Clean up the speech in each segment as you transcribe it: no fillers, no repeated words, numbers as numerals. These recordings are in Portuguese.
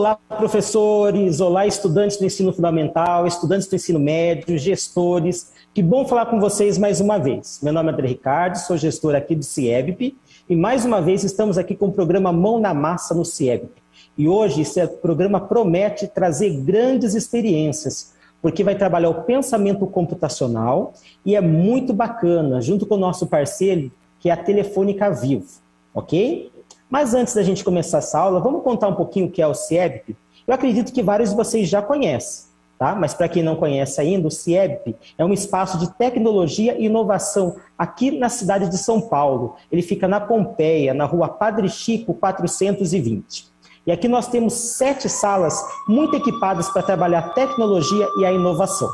Olá, professores, olá, estudantes do ensino fundamental, estudantes do ensino médio, gestores. Que bom falar com vocês mais uma vez. Meu nome é André Ricardo, sou gestor aqui do CIEBP e mais uma vez estamos aqui com o programa Mão na Massa no CIEBP. E hoje esse programa promete trazer grandes experiências, porque vai trabalhar o pensamento computacional e é muito bacana, junto com o nosso parceiro, que é a Telefônica Vivo, ok? Mas antes da gente começar essa aula, vamos contar um pouquinho o que é o CIEBP. Eu acredito que vários de vocês já conhecem, tá? Mas para quem não conhece ainda, o CIEBP é um espaço de tecnologia e inovação aqui na cidade de São Paulo. Ele fica na Pompeia, na rua Padre Chico 420. E aqui nós temos 7 salas muito equipadas para trabalhar a tecnologia e a inovação.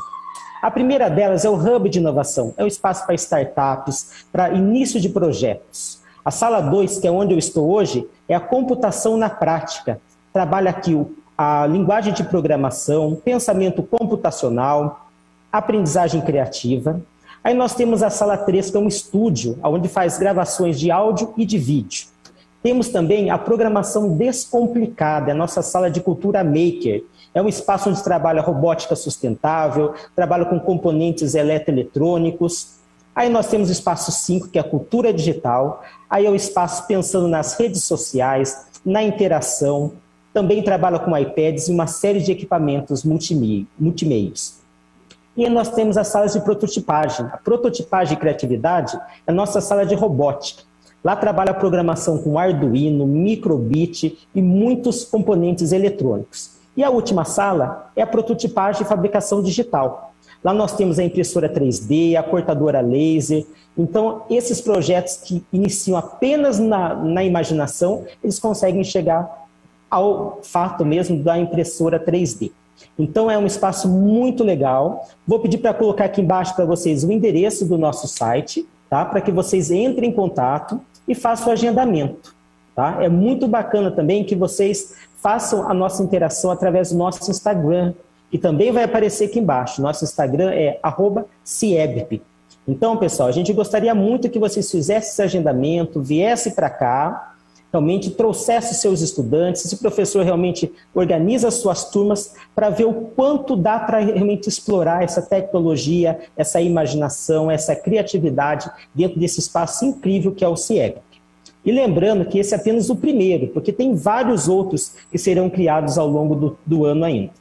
A primeira delas é o Hub de Inovação, é um espaço para startups, para início de projetos. A sala 2, que é onde eu estou hoje, é a computação na prática. Trabalha aqui a linguagem de programação, pensamento computacional, aprendizagem criativa. Aí nós temos a sala 3, que é um estúdio, onde faz gravações de áudio e de vídeo. Temos também a programação descomplicada, a nossa sala de cultura maker. É um espaço onde trabalha robótica sustentável, trabalha com componentes eletroeletrônicos. Aí nós temos o espaço 5, que é a cultura digital. Aí é o espaço pensando nas redes sociais, na interação. Também trabalha com iPads e uma série de equipamentos multimeios. E aí nós temos as salas de prototipagem. A prototipagem e criatividade é a nossa sala de robótica. Lá trabalha a programação com Arduino, microbit e muitos componentes eletrônicos. E a última sala é a prototipagem e fabricação digital. Lá nós temos a impressora 3D, a cortadora laser. Então, esses projetos que iniciam apenas na imaginação, eles conseguem chegar ao fato mesmo da impressora 3D. Então, é um espaço muito legal. Vou pedir para colocar aqui embaixo para vocês o endereço do nosso site, tá? Para que vocês entrem em contato e façam o agendamento. Tá? É muito bacana também que vocês façam a nossa interação através do nosso Instagram, que também vai aparecer aqui embaixo. Nosso Instagram é @ciebp. Então, pessoal, a gente gostaria muito que vocês fizessem esse agendamento, viessem para cá, realmente trouxessem seus estudantes, esse professor realmente organiza as suas turmas para ver o quanto dá para realmente explorar essa tecnologia, essa imaginação, essa criatividade dentro desse espaço incrível que é o CIEBP. E lembrando que esse é apenas o primeiro, porque tem vários outros que serão criados ao longo do ano ainda.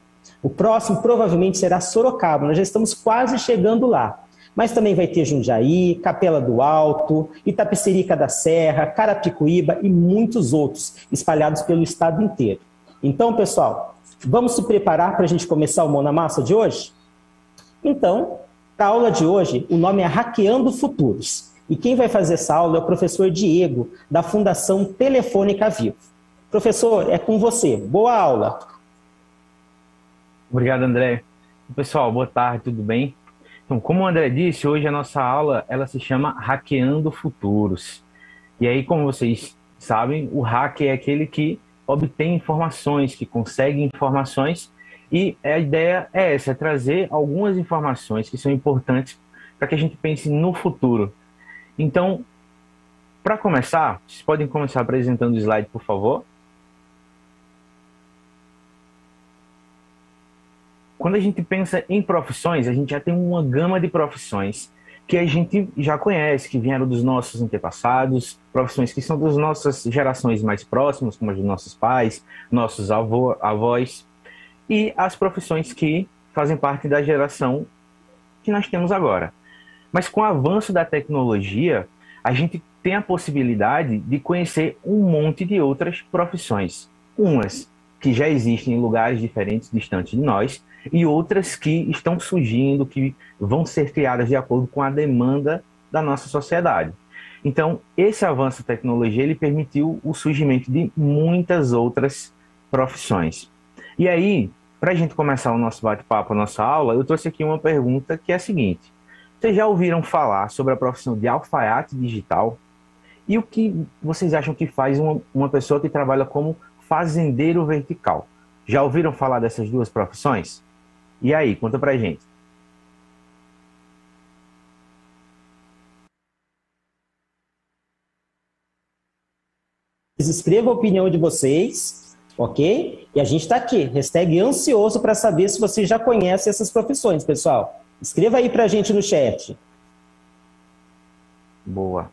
O próximo provavelmente será Sorocaba, nós já estamos quase chegando lá. Mas também vai ter Jundiaí, Capela do Alto, Itapecerica da Serra, Carapicuíba e muitos outros, espalhados pelo estado inteiro. Então, pessoal, vamos se preparar para a gente começar o Mão na Massa de hoje? Então, para a aula de hoje, o nome é Hackeando Futuros. E quem vai fazer essa aula é o professor Diego, da Fundação Telefônica Vivo. Professor, é com você. Boa aula! Obrigado, André. Pessoal, boa tarde, tudo bem? Então, como o André disse, hoje a nossa aula ela se chama Hackeando Futuros. E aí, como vocês sabem, o hacker é aquele que obtém informações, que consegue informações, e a ideia é essa, é trazer algumas informações que são importantes para que a gente pense no futuro. Então, para começar, vocês podem começar apresentando o slide, por favor? Quando a gente pensa em profissões, a gente já tem uma gama de profissões que a gente já conhece, que vieram dos nossos antepassados, profissões que são das nossas gerações mais próximas, como as dos nossos pais, nossos avós, e as profissões que fazem parte da geração que nós temos agora. Mas com o avanço da tecnologia, a gente tem a possibilidade de conhecer um monte de outras profissões. Umas que já existem em lugares diferentes, distantes de nós, e outras que estão surgindo, que vão ser criadas de acordo com a demanda da nossa sociedade. Então, esse avanço da tecnologia ele permitiu o surgimento de muitas outras profissões. E aí, para a gente começar o nosso bate-papo, a nossa aula, eu trouxe aqui uma pergunta que é a seguinte. Vocês já ouviram falar sobre a profissão de alfaiate digital? E o que vocês acham que faz uma pessoa que trabalha como fazendeiro vertical? Já ouviram falar dessas duas profissões? E aí, conta pra gente. Escreva a opinião de vocês. ok? E a gente está aqui, hashtag ansioso para saber se você já conhece essas profissões, pessoal. Escreva aí para a gente no chat. Boa.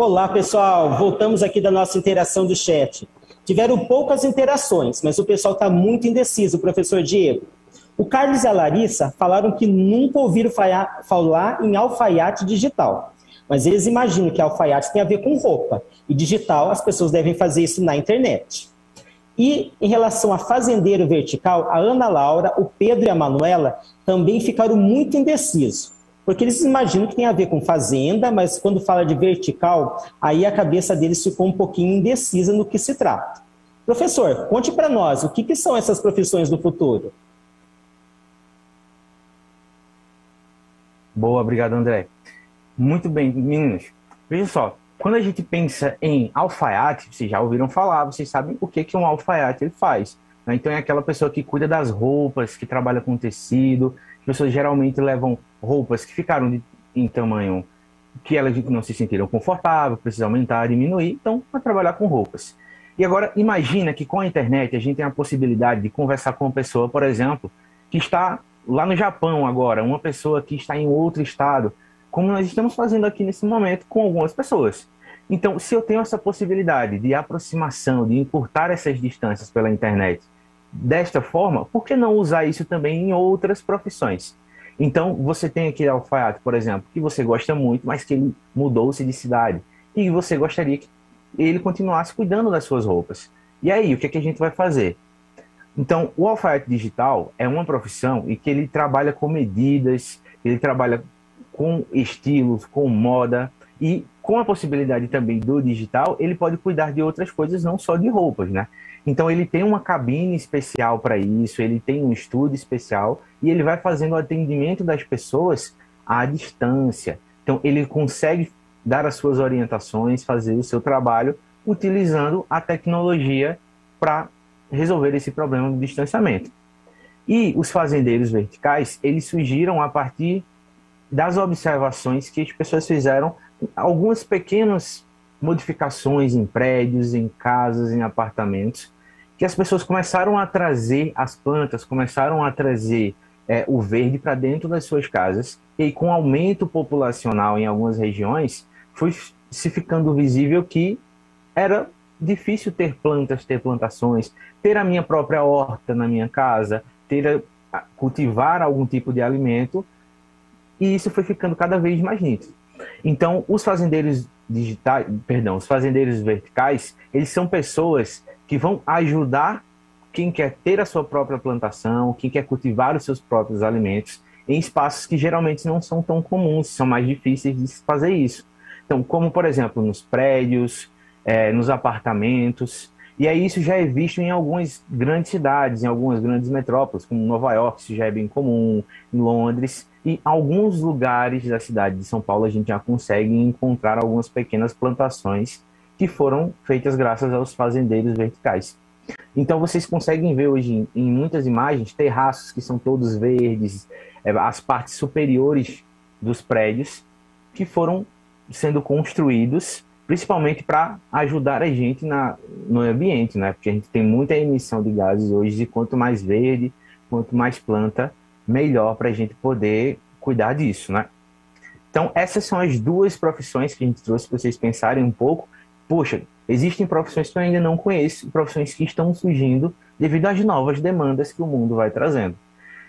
Olá, pessoal. Voltamos aqui da nossa interação do chat. Tiveram poucas interações, mas o pessoal está muito indeciso, professor Diego. O Carlos e a Larissa falaram que nunca ouviram falar em alfaiate digital, mas eles imaginam que alfaiate tem a ver com roupa, e digital as pessoas devem fazer isso na internet. E em relação a fazendeiro vertical, a Ana Laura, o Pedro e a Manuela também ficaram muito indecisos, porque eles imaginam que tem a ver com fazenda, mas quando fala de vertical, aí a cabeça deles ficou um pouquinho indecisa no que se trata. Professor, conte para nós, o que são essas profissões do futuro? Boa, obrigado, André. Muito bem, meninos. Veja só, quando a gente pensa em alfaiate, vocês já ouviram falar, vocês sabem o que um alfaiate ele faz, né? Então é aquela pessoa que cuida das roupas, que trabalha com tecido. As pessoas geralmente levam roupas que ficaram em tamanho que elas não se sentiram confortáveis, precisa aumentar, diminuir, então vai trabalhar com roupas. E agora imagina que com a internet a gente tem a possibilidade de conversar com uma pessoa, por exemplo, que está lá no Japão agora, uma pessoa que está em outro estado, como nós estamos fazendo aqui nesse momento com algumas pessoas. Então, se eu tenho essa possibilidade de aproximação, de encurtar essas distâncias pela internet, desta forma, por que não usar isso também em outras profissões? Então, você tem aquele alfaiate, por exemplo, que você gosta muito, mas que ele mudou-se de cidade, e você gostaria que ele continuasse cuidando das suas roupas. E aí, o que é que a gente vai fazer? Então, o alfaiate digital é uma profissão em que ele trabalha com medidas, ele trabalha com estilos, com moda, e com a possibilidade também do digital, ele pode cuidar de outras coisas, não só de roupas, né? Então, ele tem uma cabine especial para isso, ele tem um estúdio especial, e ele vai fazendo o atendimento das pessoas à distância. Então, ele consegue dar as suas orientações, fazer o seu trabalho, utilizando a tecnologia para resolver esse problema do distanciamento. E os fazendeiros verticais, eles surgiram a partir das observações que as pessoas fizeram, algumas pequenas modificações em prédios, em casas, em apartamentos, que as pessoas começaram a trazer as plantas, começaram a trazer o verde para dentro das suas casas, e com o aumento populacional em algumas regiões, foi se ficando visível que era difícil ter plantas, ter plantações, ter a minha própria horta na minha casa, cultivar algum tipo de alimento, e isso foi ficando cada vez mais nítido. Então, os fazendeiros os fazendeiros verticais, eles são pessoas que vão ajudar quem quer ter a sua própria plantação, quem quer cultivar os seus próprios alimentos em espaços que geralmente não são tão comuns, são mais difíceis de se fazer isso. Então, como, por exemplo, nos prédios, nos apartamentos. E aí isso já é visto em algumas grandes cidades, em algumas grandes metrópoles, como Nova York, isso já é bem comum, em Londres. E alguns lugares da cidade de São Paulo a gente já consegue encontrar algumas pequenas plantações que foram feitas graças aos fazendeiros verticais. Então vocês conseguem ver hoje em muitas imagens terraços que são todos verdes, as partes superiores dos prédios que foram sendo construídos principalmente para ajudar a gente no ambiente, né? Porque a gente tem muita emissão de gases hoje, e quanto mais verde, quanto mais planta, melhor para a gente poder cuidar disso, né? Então, essas são as duas profissões que a gente trouxe para vocês pensarem um pouco. Poxa, existem profissões que eu ainda não conheço, profissões que estão surgindo devido às novas demandas que o mundo vai trazendo.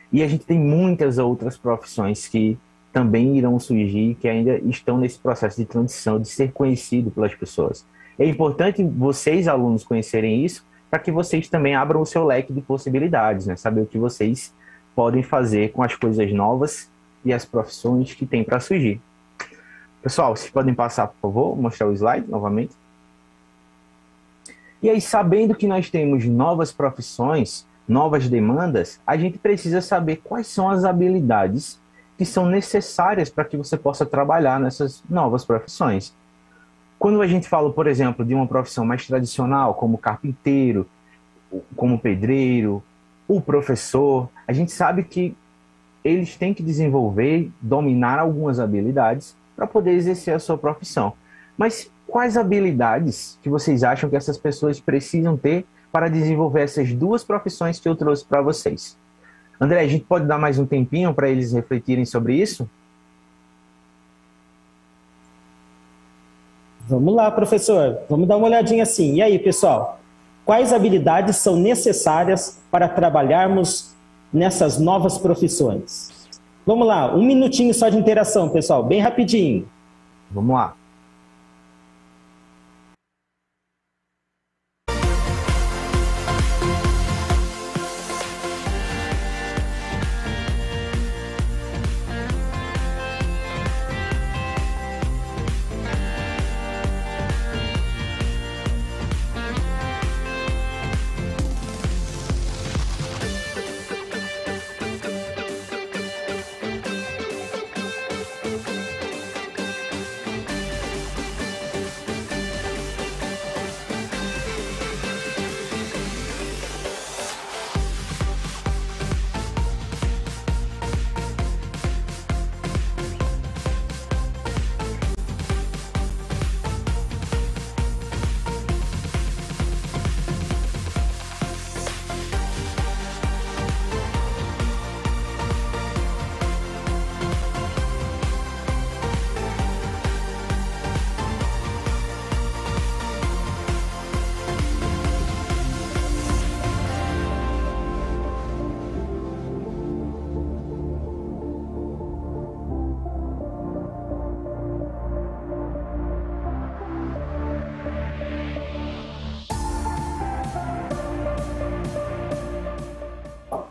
E a gente tem muitas outras profissões que também irão surgir, que ainda estão nesse processo de transição, de ser conhecido pelas pessoas. É importante vocês, alunos, conhecerem isso, para que vocês também abram o seu leque de possibilidades, né? Saber o que vocês podem fazer com as coisas novas e as profissões que tem para surgir. Pessoal, vocês podem passar, por favor, mostrar o slide novamente. E aí, sabendo que nós temos novas profissões, novas demandas, a gente precisa saber quais são as habilidades que são necessárias para que você possa trabalhar nessas novas profissões. Quando a gente fala, por exemplo, de uma profissão mais tradicional, como carpinteiro, como pedreiro, o professor, a gente sabe que eles têm que desenvolver, dominar algumas habilidades para poder exercer a sua profissão. Mas quais habilidades que vocês acham que essas pessoas precisam ter para desenvolver essas duas profissões que eu trouxe para vocês? André, a gente pode dar mais um tempinho para eles refletirem sobre isso? Vamos lá, professor. Vamos dar uma olhadinha assim. E aí, pessoal? Quais habilidades são necessárias para trabalharmos nessas novas profissões? Vamos lá, um minutinho só de interação, pessoal. Bem rapidinho. Vamos lá.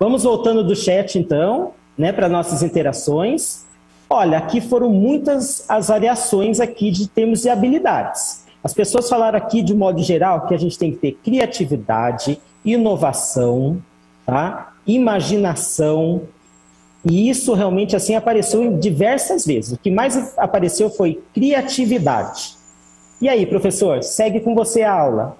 Vamos voltando do chat, então, né, para nossas interações. Olha, aqui foram muitas as variações aqui de termos de habilidades. As pessoas falaram aqui, de modo geral, que a gente tem que ter criatividade, inovação, tá? Imaginação, e isso realmente assim apareceu em diversas vezes. O que mais apareceu foi criatividade. E aí, professor, segue com você a aula.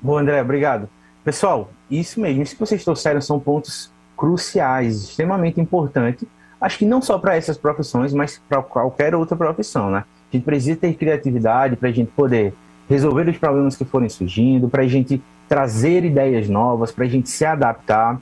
Bom, André, obrigado. Pessoal, isso mesmo, isso que vocês trouxeram são pontos cruciais, extremamente importantes, acho que não só para essas profissões, mas para qualquer outra profissão, né? A gente precisa ter criatividade para a gente poder resolver os problemas que forem surgindo, para a gente trazer ideias novas, para a gente se adaptar.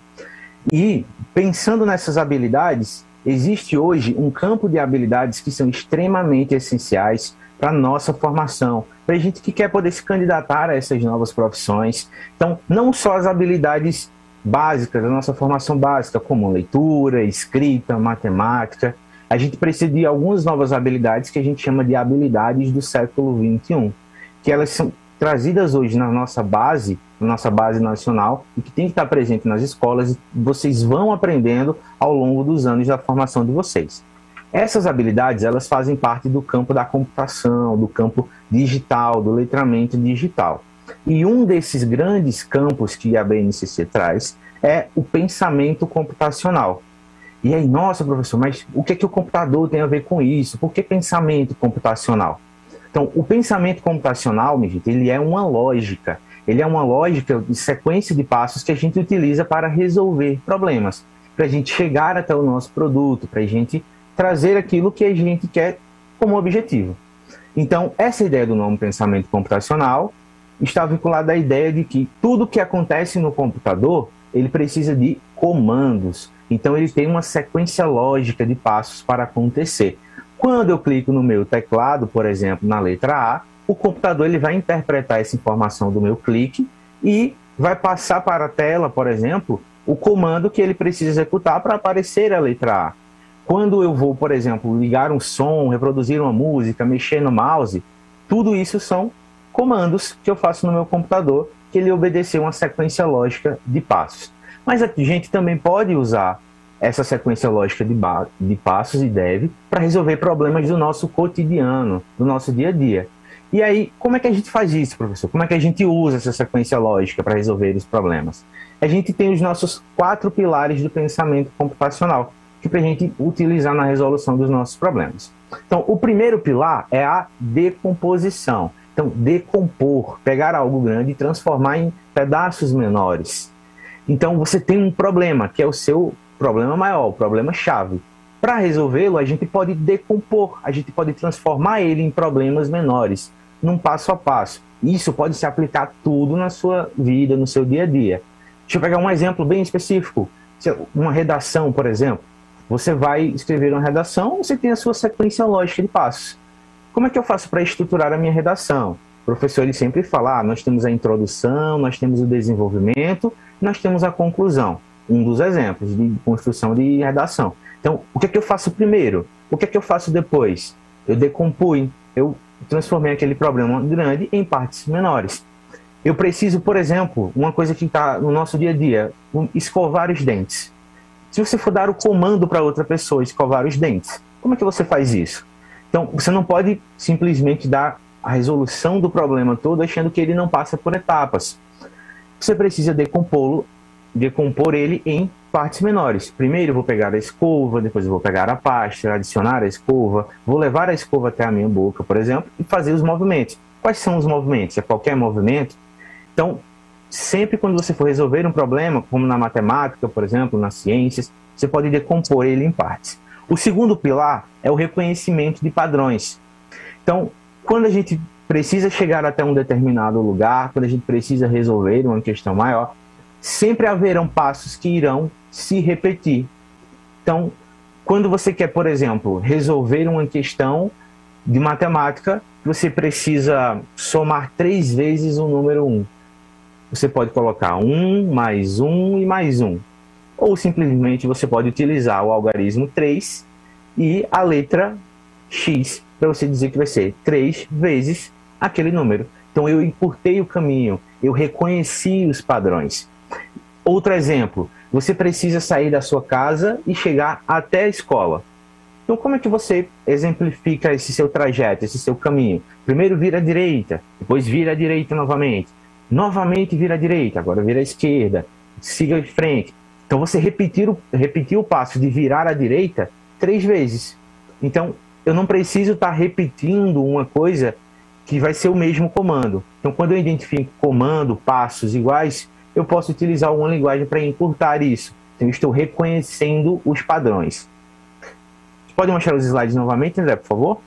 E, pensando nessas habilidades, existe hoje um campo de habilidades que são extremamente essenciais para a nossa formação, para a gente que quer poder se candidatar a essas novas profissões. Então, não só as habilidades básicas, da nossa formação básica, como leitura, escrita, matemática, a gente precisa de algumas novas habilidades que a gente chama de habilidades do século XXI, que elas são trazidas hoje na nossa base nacional e que tem que estar presente nas escolas e vocês vão aprendendo ao longo dos anos da formação de vocês. Essas habilidades, elas fazem parte do campo da computação, do campo digital, do letramento digital. E um desses grandes campos que a BNCC traz é o pensamento computacional. E aí, nossa, professor, mas o que é que o computador tem a ver com isso? Por que pensamento computacional? Então, o pensamento computacional, minha gente, ele é uma lógica. Ele é uma lógica de sequência de passos que a gente utiliza para resolver problemas, para a gente chegar até o nosso produto, para a gente trazer aquilo que a gente quer como objetivo. Então, essa ideia do nome pensamento computacional está vinculada à ideia de que tudo que acontece no computador, ele precisa de comandos. Então, ele tem uma sequência lógica de passos para acontecer. Quando eu clico no meu teclado, por exemplo, na letra A, o computador ele vai interpretar essa informação do meu clique e vai passar para a tela, por exemplo, o comando que ele precisa executar para aparecer a letra A. Quando eu vou, por exemplo, ligar um som, reproduzir uma música, mexer no mouse, tudo isso são comandos que eu faço no meu computador, que ele obedeceu uma sequência lógica de passos. Mas a gente também pode usar essa sequência lógica de passos e deve para resolver problemas do nosso cotidiano, do nosso dia a dia. E aí, como é que a gente faz isso, professor? Como é que a gente usa essa sequência lógica para resolver os problemas? A gente tem os nossos 4 pilares do pensamento computacional, que para a gente utilizar na resolução dos nossos problemas. Então, o primeiro pilar é a decomposição. Então, decompor, pegar algo grande e transformar em pedaços menores. Então, você tem um problema, que é o seu problema maior, o problema-chave. Para resolvê-lo, a gente pode decompor, a gente pode transformar ele em problemas menores, num passo a passo. Isso pode se aplicar tudo na sua vida, no seu dia a dia. Deixa eu pegar um exemplo bem específico. Uma redação, por exemplo. Você vai escrever uma redação, você tem a sua sequência lógica de passos. Como é que eu faço para estruturar a minha redação? O professor ele sempre fala, nós temos a introdução, nós temos o desenvolvimento, nós temos a conclusão. Um dos exemplos de construção de redação. Então, o que é que eu faço primeiro? O que é que eu faço depois? Eu decompunho, eu transformei aquele problema grande em partes menores. Eu preciso, por exemplo, uma coisa que está no nosso dia a dia, escovar os dentes. Se você for dar o comando para outra pessoa escovar os dentes, como é que você faz isso? Então, você não pode simplesmente dar a resolução do problema todo achando que ele não passa por etapas. Você precisa decompor ele em partes menores. Primeiro eu vou pegar a escova, depois eu vou pegar a pasta, adicionar a escova, vou levar a escova até a minha boca, por exemplo, e fazer os movimentos. Quais são os movimentos? É qualquer movimento? Então, sempre quando você for resolver um problema, como na matemática, por exemplo, nas ciências, você pode decompor ele em partes. O segundo pilar é o reconhecimento de padrões. Então, quando a gente precisa chegar até um determinado lugar, quando a gente precisa resolver uma questão maior, sempre haverão passos que irão se repetir. Então, quando você quer, por exemplo, resolver uma questão de matemática, você precisa somar 3 vezes o número 1. Você pode colocar 1 mais 1 e mais 1. Ou simplesmente você pode utilizar o algarismo 3 e a letra X, para você dizer que vai ser 3 vezes aquele número. Então eu encurtei o caminho, eu reconheci os padrões. Outro exemplo, você precisa sair da sua casa e chegar até a escola. Então como é que você exemplifica esse seu trajeto, esse seu caminho? Primeiro vira à direita, depois vira à direita novamente. Novamente vira à direita, agora vira à esquerda, siga em frente. Então você repetir o passo de virar à direita 3 vezes. Então eu não preciso estar repetindo uma coisa que vai ser o mesmo comando. Então quando eu identifico comando, passos iguais, eu posso utilizar uma linguagem para encurtar isso. Então eu estou reconhecendo os padrões. Pode mostrar os slides novamente, André, por favor?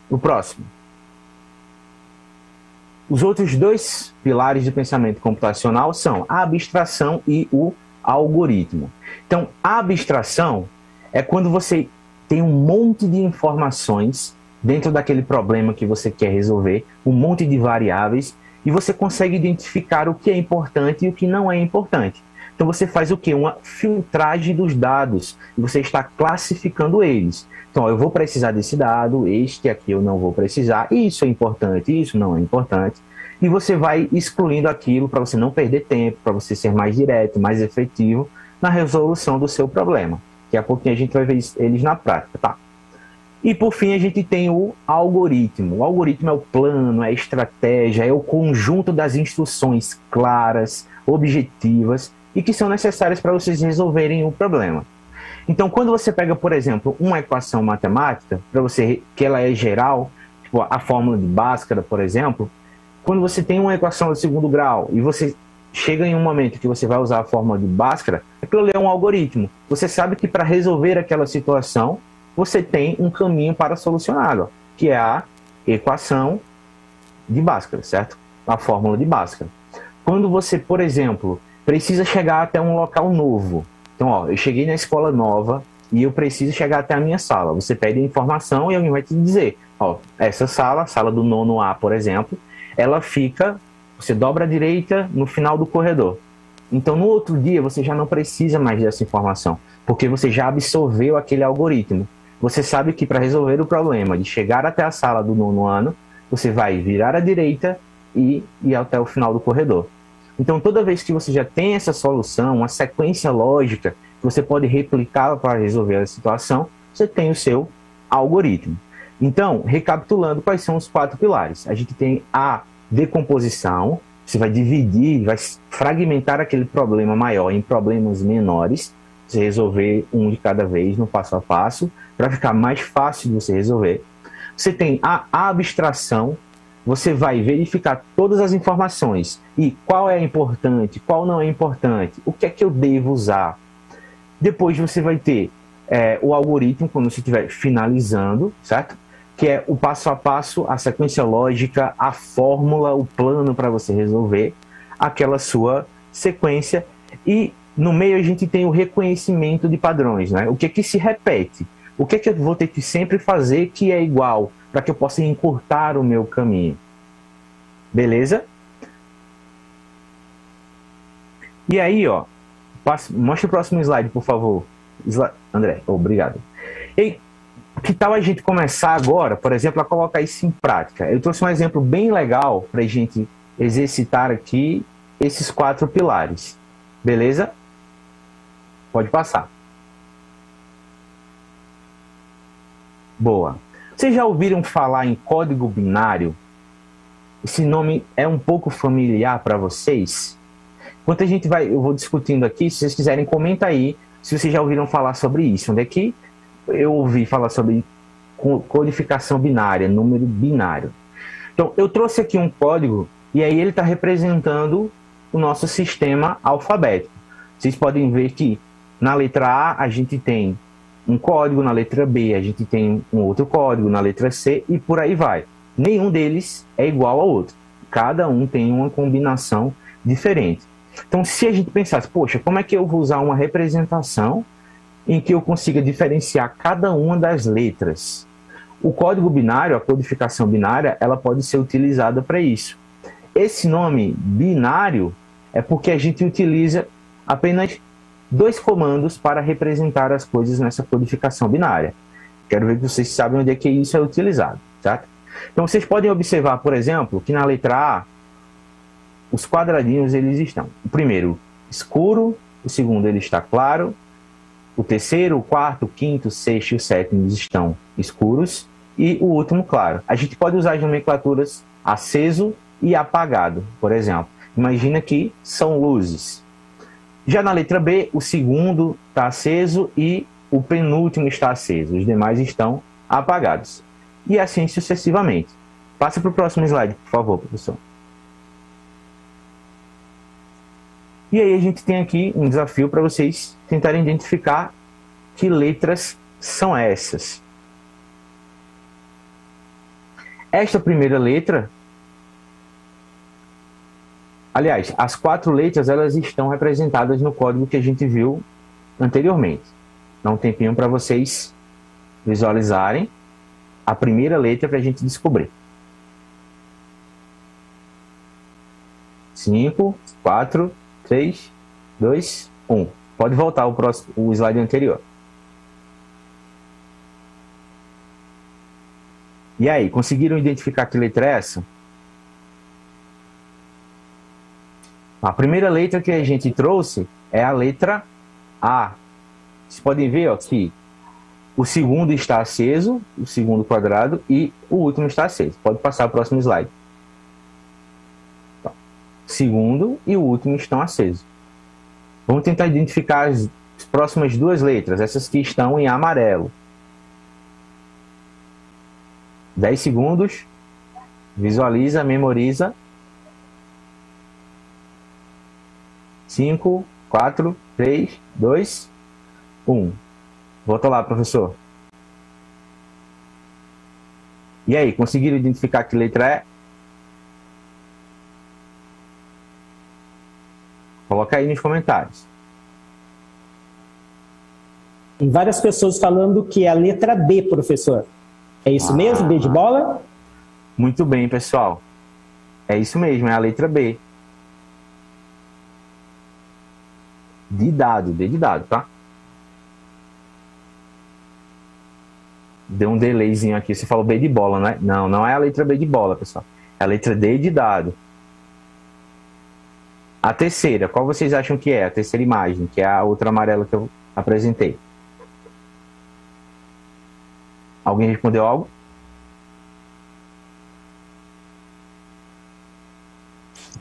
O próximo. Os outros 2 pilares de pensamento computacional são a abstração e o algoritmo. Então, a abstração é quando você tem um monte de informações dentro daquele problema que você quer resolver, um monte de variáveis, e você consegue identificar o que é importante e o que não é importante. Então você faz o quê? Uma filtragem dos dados, e você está classificando eles. Então, ó, eu vou precisar desse dado, este aqui eu não vou precisar, isso é importante, isso não é importante. E você vai excluindo aquilo para você não perder tempo, para você ser mais direto, mais efetivo na resolução do seu problema. Daqui a pouquinho a gente vai ver eles na prática, tá? E por fim a gente tem o algoritmo. O algoritmo é o plano, é a estratégia, é o conjunto das instruções claras, objetivas e que são necessárias para vocês resolverem o problema. Então, quando você pega, por exemplo, uma equação matemática, para você que ela é geral, tipo a fórmula de Bhaskara, por exemplo, quando você tem uma equação de segundo grau e você chega em um momento que você vai usar a fórmula de Bhaskara, aquilo ali é um algoritmo. Você sabe que para resolver aquela situação, você tem um caminho para solucioná-lo, que é a equação de Bhaskara, certo? A fórmula de Bhaskara. Quando você, por exemplo, precisa chegar até um local novo, então, ó, eu cheguei na escola nova e eu preciso chegar até a minha sala. Você pede a informação e alguém vai te dizer, ó, essa sala, a sala do 9º A, por exemplo, ela fica, você dobra à direita no final do corredor. Então, no outro dia, você já não precisa mais dessa informação, porque você já absorveu aquele algoritmo. Você sabe que para resolver o problema de chegar até a sala do 9º ano, você vai virar à direita e ir até o final do corredor. Então, toda vez que você já tem essa solução, uma sequência lógica, que você pode replicar para resolver a situação, você tem o seu algoritmo. Então, recapitulando, quais são os 4 pilares? A gente tem a decomposição, você vai dividir, vai fragmentar aquele problema maior em problemas menores, você resolver um de cada vez no passo a passo, para ficar mais fácil de você resolver. Você tem a abstração, você vai verificar todas as informações e qual é importante, qual não é importante, o que é que eu devo usar. Depois você vai ter o algoritmo, quando você estiver finalizando, certo? Que é o passo a passo, a sequência lógica, a fórmula, o plano para você resolver aquela sua sequência. E no meio a gente tem o reconhecimento de padrões, né? O que é que se repete? O que é que eu vou ter que sempre fazer que é igual, para que eu possa encurtar o meu caminho? Beleza? E aí, ó, mostra o próximo slide, por favor. André, obrigado. E que tal a gente começar agora, por exemplo, a colocar isso em prática? Eu trouxe um exemplo bem legal para a gente exercitar aqui esses 4 pilares. Beleza? Pode passar. Boa. Vocês já ouviram falar em código binário? Esse nome é um pouco familiar para vocês? Enquanto a gente eu vou discutindo aqui, se vocês quiserem, comenta aí se vocês já ouviram falar sobre isso. Onde é que eu ouvi falar sobre codificação binária, número binário? Então, eu trouxe aqui um código e aí ele está representando o nosso sistema alfabético. Vocês podem ver que na letra A a gente tem um código, na letra B a gente tem um outro código, na letra C e por aí vai. Nenhum deles é igual ao outro. Cada um tem uma combinação diferente. Então, se a gente pensasse, poxa, como é que eu vou usar uma representação em que eu consiga diferenciar cada uma das letras? O código binário, a codificação binária, ela pode ser utilizada para isso. Esse nome binário é porque a gente utiliza apenas 2 comandos para representar as coisas nessa codificação binária. Quero ver que vocês sabem onde é que isso é utilizado, certo? Então, vocês podem observar, por exemplo, que na letra A, os quadradinhos eles estão. O primeiro, escuro. O segundo, ele está claro. O terceiro, o quarto, o quinto, o sexto e o sétimo estão escuros. E o último, claro. A gente pode usar as nomenclaturas aceso e apagado, por exemplo. Imagina que são luzes. Já na letra B, o segundo está aceso e o penúltimo está aceso. Os demais estão apagados. E assim sucessivamente. Passa para o próximo slide, por favor, professor. E aí a gente tem aqui um desafio para vocês tentarem identificar que letras são essas. Esta primeira letra, aliás, as 4 letras elas estão representadas no código que a gente viu anteriormente. Dá um tempinho para vocês visualizarem a primeira letra para a gente descobrir. 5, 4, 3, 2, 1. Pode voltar o slide anterior. E aí, conseguiram identificar que letra é essa? A primeira letra que a gente trouxe é a letra A. Vocês podem ver ó, que o segundo está aceso, o segundo quadrado, e o último está aceso. Pode passar o próximo slide. Então, segundo e o último estão acesos. Vamos tentar identificar as próximas duas letras, essas que estão em amarelo. 10 segundos. Visualiza, memoriza. 5, 4, 3, 2, 1. Volta lá, professor. E aí, conseguiram identificar que letra é? Coloca aí nos comentários. Tem várias pessoas falando que é a letra B, professor. É isso mesmo? B de bola? Muito bem, pessoal. É isso mesmo, é a letra B. D de dado, tá? Deu um delayzinho aqui. Você falou B de bola, né? Não, não é a letra B de bola, pessoal. É a letra D de dado. A terceira, qual vocês acham que é? A terceira imagem, que é a outra amarela que eu apresentei. Alguém respondeu algo?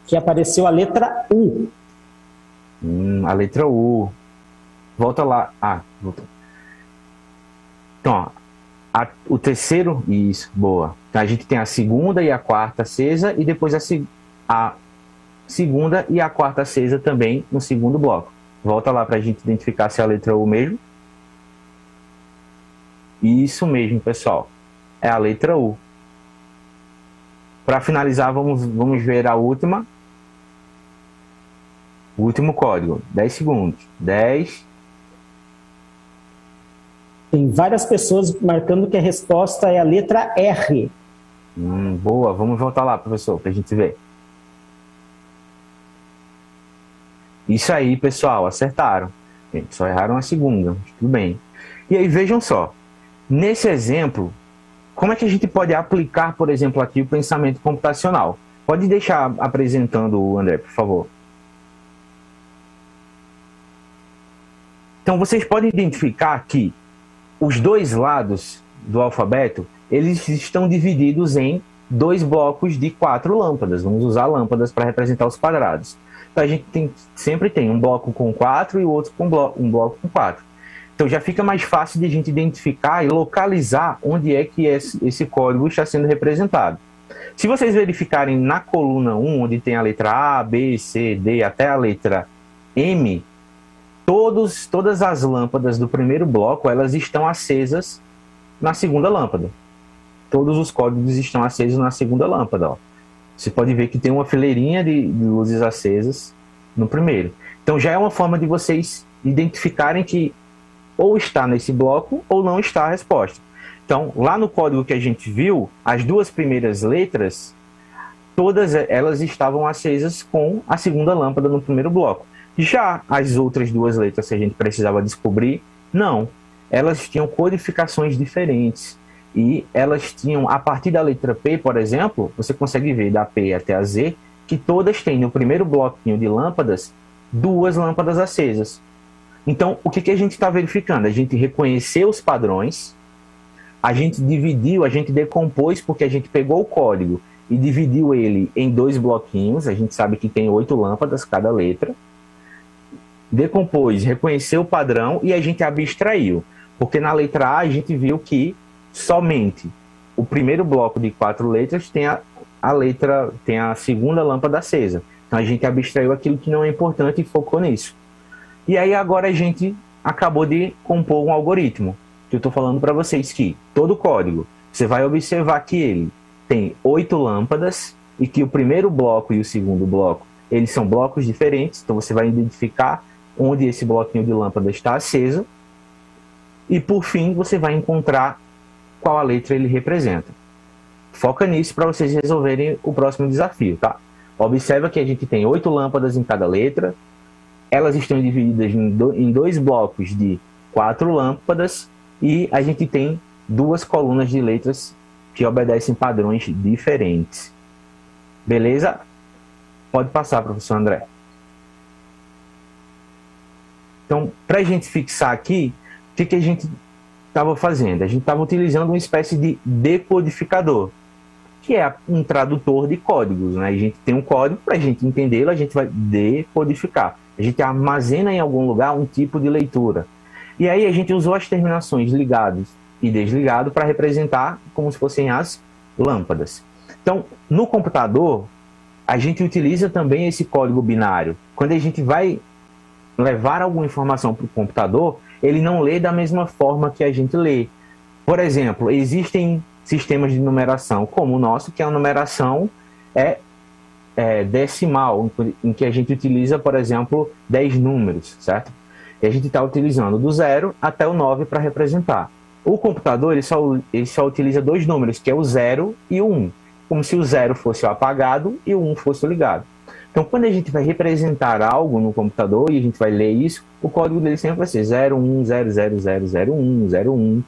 Que apareceu a letra U. A letra U. Volta lá. Ah, voltou. Então, ó, o terceiro... Isso, boa. Então, a gente tem a segunda e a quarta acesa e depois a segunda e a quarta acesa também no segundo bloco. Volta lá para a gente identificar se é a letra U mesmo. Isso mesmo, pessoal. É a letra U. Para finalizar, vamos ver a última. O último código. 10 segundos. 10. Tem várias pessoas marcando que a resposta é a letra R. Boa. Vamos voltar lá, professor, para a gente ver. Isso aí, pessoal. Acertaram. Só erraram a segunda. Tudo bem. E aí, vejam só. Nesse exemplo, como é que a gente pode aplicar, por exemplo, aqui o pensamento computacional? Pode deixar apresentando o André, por favor. Então, vocês podem identificar que os dois lados do alfabeto, eles estão divididos em dois blocos de 4 lâmpadas. Vamos usar lâmpadas para representar os quadrados. Então, a gente sempre tem um bloco com 4 e o outro com um bloco com 4. Então, já fica mais fácil de a gente identificar e localizar onde é que esse código está sendo representado. Se vocês verificarem na coluna 1, onde tem a letra A, B, C, D, até a letra M, todas as lâmpadas do primeiro bloco, elas estão acesas na segunda lâmpada. Todos os códigos estão acesos na segunda lâmpada. Ó. Você pode ver que tem uma fileirinha de luzes acesas no primeiro. Então, já é uma forma de vocês identificarem que ou está nesse bloco ou não está a resposta. Então, lá no código que a gente viu, as duas primeiras letras, todas elas estavam acesas com a segunda lâmpada no primeiro bloco. Já as outras duas letras que a gente precisava descobrir, não. Elas tinham codificações diferentes. E elas tinham, a partir da letra P, por exemplo, você consegue ver da P até a Z, que todas têm no primeiro bloquinho de lâmpadas, 2 lâmpadas acesas. Então, o que a gente está verificando? A gente reconheceu os padrões, a gente dividiu, a gente decompôs, porque a gente pegou o código e dividiu ele em 2 bloquinhos, a gente sabe que tem 8 lâmpadas cada letra, decompôs, reconheceu o padrão e a gente abstraiu, porque na letra A a gente viu que somente o primeiro bloco de 4 letras tem tem a segunda lâmpada acesa. Então a gente abstraiu aquilo que não é importante e focou nisso. E aí agora a gente acabou de compor um algoritmo, que eu estou falando para vocês que todo código, você vai observar que ele tem 8 lâmpadas e que o primeiro bloco e o segundo bloco, eles são blocos diferentes, então você vai identificar onde esse bloquinho de lâmpada está aceso e por fim você vai encontrar qual a letra ele representa. Foca nisso para vocês resolverem o próximo desafio, tá? Observa que a gente tem 8 lâmpadas em cada letra. elas estão divididas em dois blocos de 4 lâmpadas e a gente tem 2 colunas de letras que obedecem padrões diferentes. Beleza? Pode passar, professor André. Então, para a gente fixar aqui, o que a gente estava fazendo? A gente estava utilizando uma espécie de decodificador, que é um tradutor de códigos, né? A gente tem um código, para a gente entendê-lo, a gente vai decodificar. A gente armazena em algum lugar um tipo de leitura. E aí a gente usou as terminações ligados e desligado para representar como se fossem as lâmpadas. Então, no computador, a gente utiliza também esse código binário. Quando a gente vai levar alguma informação para o computador, ele não lê da mesma forma que a gente lê. Por exemplo, existem sistemas de numeração, como o nosso, que a numeração é decimal, em que a gente utiliza, por exemplo, 10 números, certo? E a gente está utilizando do 0 até o 9 para representar. O computador ele só utiliza 2 números, que é o 0 e o 1, como se o 0 fosse o apagado e o 1 fosse o ligado. Então, quando a gente vai representar algo no computador e a gente vai ler isso, o código dele sempre vai ser 0100000101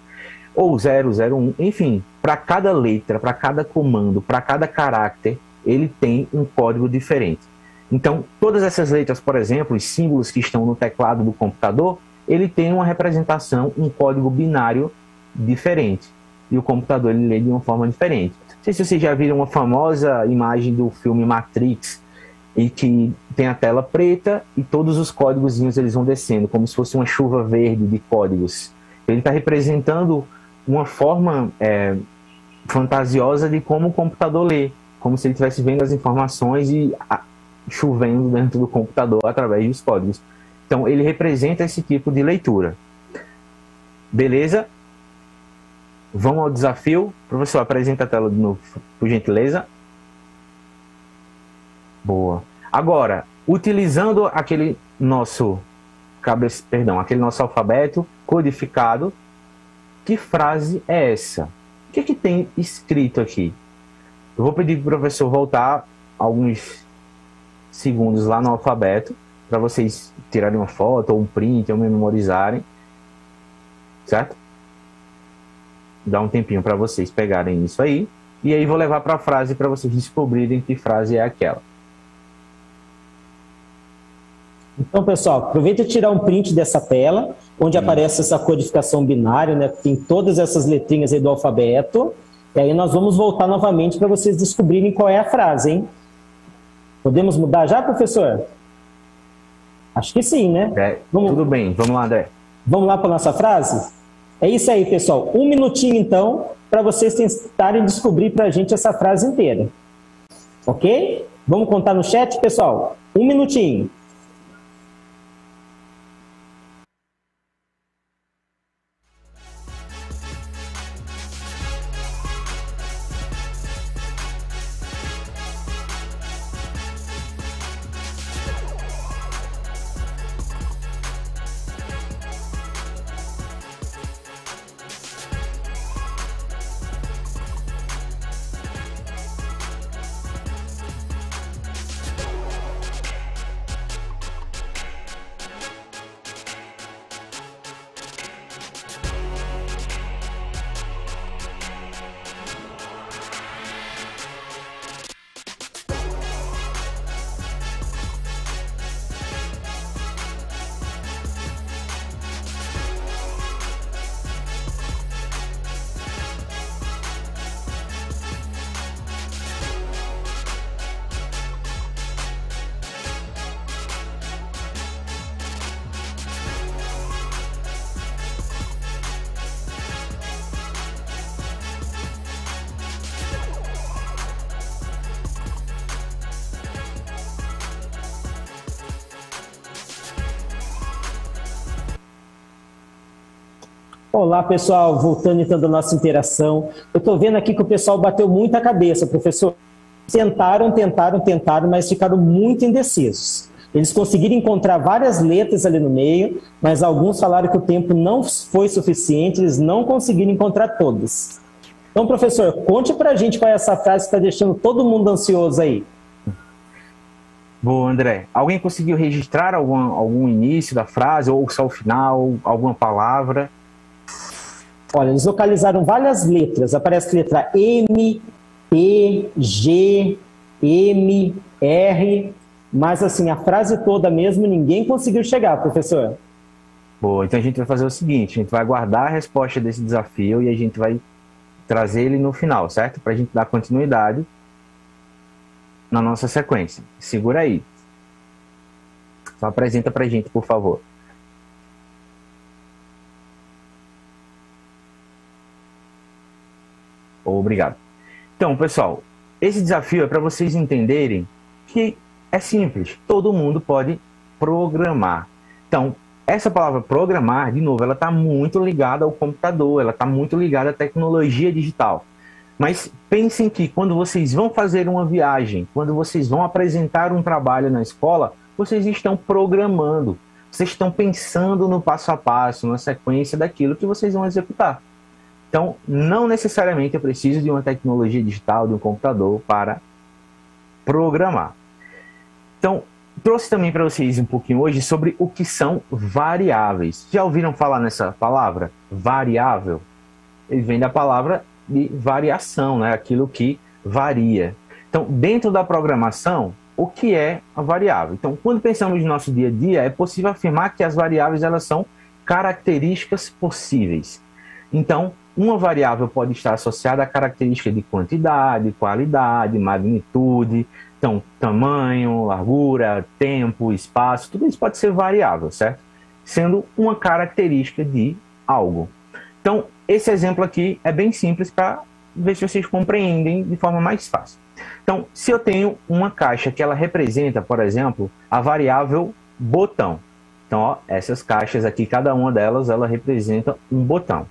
ou 001, enfim, para cada letra, para cada comando, para cada caráter, ele tem um código diferente. Então, todas essas letras, por exemplo, os símbolos que estão no teclado do computador, ele tem uma representação, um código binário diferente. E o computador ele lê de uma forma diferente. Não sei se vocês já viram uma famosa imagem do filme Matrix, e que tem a tela preta e todos os códigozinhos eles vão descendo, como se fosse uma chuva verde de códigos. Ele está representando uma forma fantasiosa de como o computador lê, como se ele estivesse vendo as informações e chovendo dentro do computador através dos códigos. Então, ele representa esse tipo de leitura. Beleza? Vamos ao desafio. Professor, apresenta a tela de novo, por gentileza. Boa. Agora, utilizando aquele nosso alfabeto codificado, que frase é essa? O que tem escrito aqui? Eu vou pedir para o professor voltar alguns segundos lá no alfabeto, para vocês tirarem uma foto, ou um print, ou memorizarem. Certo? Dá um tempinho para vocês pegarem isso aí. E aí vou levar para a frase para vocês descobrirem que frase é aquela. Então, pessoal, aproveita e tirar um print dessa tela, onde aparece essa codificação binária, né? Tem todas essas letrinhas aí do alfabeto. E aí nós vamos voltar novamente para vocês descobrirem qual é a frase, hein? Podemos mudar já, professor? Acho que sim, né? Tudo bem, vamos lá, André. Vamos lá para a nossa frase? É isso aí, pessoal. Um minutinho, então, para vocês tentarem descobrir para a gente essa frase inteira. Ok? Vamos contar no chat, pessoal? Um minutinho. Olá, pessoal, voltando então da nossa interação. Eu estou vendo aqui que o pessoal bateu muito a cabeça, professor. Tentaram, mas ficaram muito indecisos. Eles conseguiram encontrar várias letras ali no meio, mas alguns falaram que o tempo não foi suficiente, eles não conseguiram encontrar todas. Então, professor, conte pra gente qual é essa frase que está deixando todo mundo ansioso aí. Boa, André. Alguém conseguiu registrar algum início da frase, ou só o final, alguma palavra? Olha, eles localizaram várias letras. Aparece letra M, E, G, M, R, mas assim, a frase toda mesmo ninguém conseguiu chegar, professor. Boa, então a gente vai fazer o seguinte, a gente vai guardar a resposta desse desafio e a gente vai trazer ele no final, certo? Para a gente dar continuidade na nossa sequência. Segura aí. Só apresenta para a gente, por favor. Obrigado. Então, pessoal, esse desafio é para vocês entenderem que é simples, todo mundo pode programar. Então, essa palavra programar, de novo, ela está muito ligada ao computador, ela está muito ligada à tecnologia digital. Mas pensem que quando vocês vão fazer uma viagem, quando vocês vão apresentar um trabalho na escola, vocês estão programando, vocês estão pensando no passo a passo, na sequência daquilo que vocês vão executar. Então, não necessariamente eu preciso de uma tecnologia digital, de um computador para programar. Então, trouxe também para vocês um pouquinho hoje sobre o que são variáveis. Já ouviram falar nessa palavra? Variável? Ele vem da palavra de variação, né? Aquilo que varia. Então, dentro da programação, o que é a variável? Então, quando pensamos no nosso dia a dia, é possível afirmar que as variáveis elas são características possíveis. Então, uma variável pode estar associada a características de quantidade, qualidade, magnitude, então, tamanho, largura, tempo, espaço, tudo isso pode ser variável, certo? Sendo uma característica de algo. Então, esse exemplo aqui é bem simples para ver se vocês compreendem de forma mais fácil. Então, se eu tenho uma caixa que ela representa, por exemplo, a variável botão. Então, ó, essas caixas aqui, cada uma delas, ela representa um botão.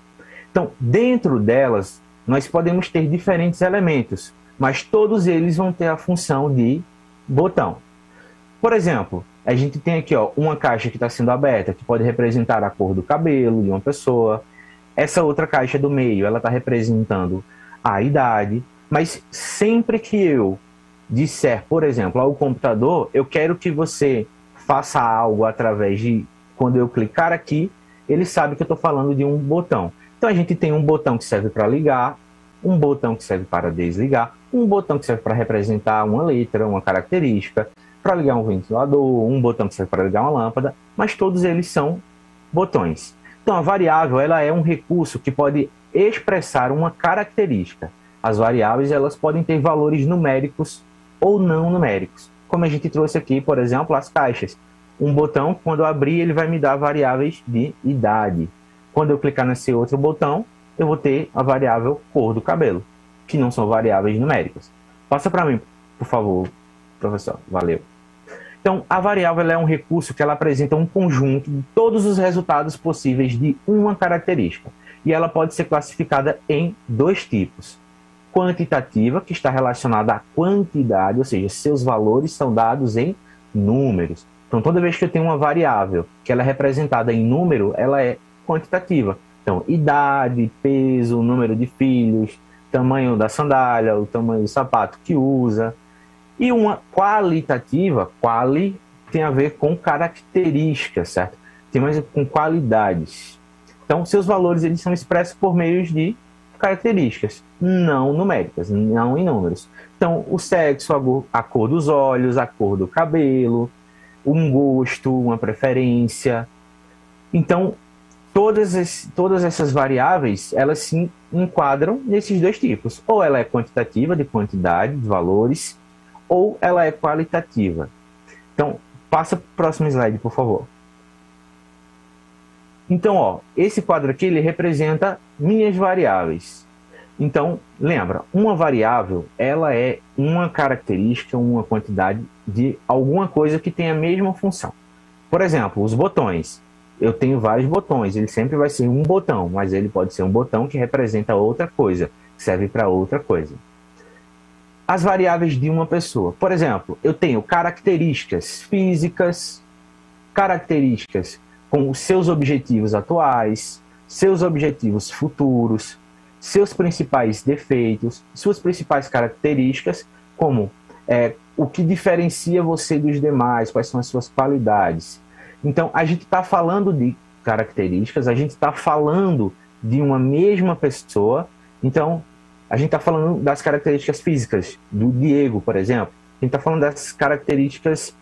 Então, dentro delas, nós podemos ter diferentes elementos, mas todos eles vão ter a função de botão. Por exemplo, a gente tem aqui ó, uma caixa que está sendo aberta, que pode representar a cor do cabelo de uma pessoa. Essa outra caixa do meio, ela está representando a idade. Mas sempre que eu disser, por exemplo, ao computador, eu quero que você faça algo através de, quando eu clicar aqui, ele sabe que eu estou falando de um botão. Então a gente tem um botão que serve para ligar, um botão que serve para desligar, um botão que serve para representar uma letra, uma característica, para ligar um ventilador, um botão que serve para ligar uma lâmpada, mas todos eles são botões. Então a variável ela é um recurso que pode expressar uma característica. As variáveis elas podem ter valores numéricos ou não numéricos. Como a gente trouxe aqui, por exemplo, as caixas. Um botão, quando eu abrir, ele vai me dar variáveis de idade. Quando eu clicar nesse outro botão, eu vou ter a variável cor do cabelo, que não são variáveis numéricas. Passa para mim, por favor, professor. Valeu. Então, a variável ela é um recurso que ela apresenta um conjunto de todos os resultados possíveis de uma característica. E ela pode ser classificada em dois tipos. Quantitativa, que está relacionada à quantidade, ou seja, seus valores são dados em números. Então, toda vez que eu tenho uma variável que ela é representada em número, ela é quantitativa. Então, idade, peso, número de filhos, tamanho da sandália, o tamanho do sapato que usa. E uma qualitativa, quali tem a ver com características, certo? Tem mais a ver com qualidades. Então, seus valores eles são expressos por meio de características, não numéricas, não em números. Então, o sexo, a cor dos olhos, a cor do cabelo, um gosto, uma preferência. Então, todas essas variáveis, elas se enquadram nesses dois tipos. Ou ela é quantitativa, de quantidade, de valores, ou ela é qualitativa. Então, passa para o próximo slide, por favor. Então, ó, esse quadro aqui, ele representa minhas variáveis. Então, lembra, uma variável, ela é uma característica, uma quantidade de alguma coisa que tem a mesma função. Por exemplo, os botões. Eu tenho vários botões, ele sempre vai ser um botão, mas ele pode ser um botão que representa outra coisa, que serve para outra coisa. As variáveis de uma pessoa. Por exemplo, eu tenho características físicas, características com os seus objetivos atuais, seus objetivos futuros, seus principais defeitos, suas principais características, como o que diferencia você dos demais, quais são as suas qualidades. Então, a gente está falando de características, a gente está falando de uma mesma pessoa. Então, a gente está falando das características físicas do Diego, por exemplo. A gente está falando das características